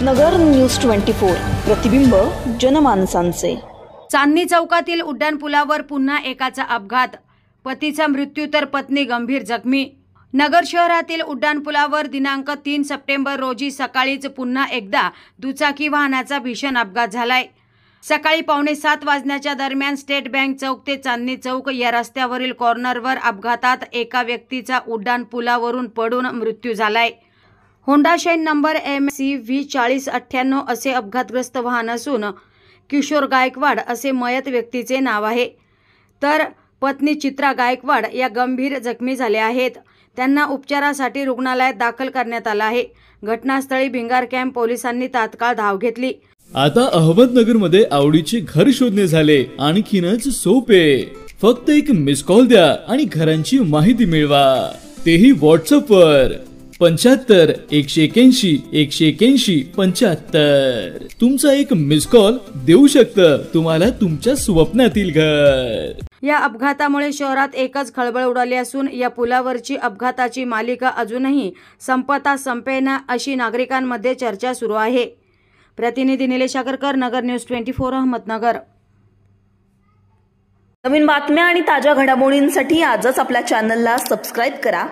नगर news 24 प्रतिबिंब जनमानसांचे। चांदणी चौकातील उड्डाणपुलावर पुन्हा एकाचा अपघात, पतीचा मृत्यू तर पत्नी गंभीर जखमी। नगर शहरातील उड्डाणपुलावर दिनांक 3 सप्टेंबर रोजी सकाळीच पुन्हा एकदा दुचाकी वाहनाचा भीषण अपघात झालाय। सकाळी 6:45 वाजण्याच्या दरम्यान स्टेट बँक चौक ते चांदणी चौक या रस्त्यावरील कॉर्नरवर अपघातात एका व्यक्तीचा उड्डाणपुलावरून पडून मृत्यू झालाय। होंडा शाईन नंबर MCV 4098 असे अपघातग्रस्त वाहन असून किशोर गायकवाड असे मयत व्यक्तीचे नाव आहे, तर पत्नी चित्रा गायकवाड या गंभीर जखमी झाल्या आहेत। त्यांना उपचारासाठी रुग्णालयात दाखल करण्यात आलं आहे। घटनास्थळी भिंगार कॅम्प पोलिसांनी तात्काळ धाव घेतली। आता अहमदनगरमध्ये आवडीचे घर शोधणे झाले आणखीनच सोपे। फक्त एक मिस कॉल द्या आणि घरांची माहिती मिळवा, तेही व्हॉट्सअपवर 75 181 181 75। तुमचा एक मिस कॉल देऊ शकतं तुम्हाला तुमच्या स्वप्नातील घर। या अपघातामुळे शहरात एकच खळबळ उडाली असून या पुलावरची अपघाताची मालिका अजूनही संपता संपेना अशी नागरिकांमध्ये चर्चा सुरू आहे। प्रतिनिधी निलेश आगरकर, नगर न्यूज 24 अहमदनगर। नवीन बातम्या आणि ताज्या घडामोडींसाठी आजच आपल्या चॅनलला सबस्क्राइब करा।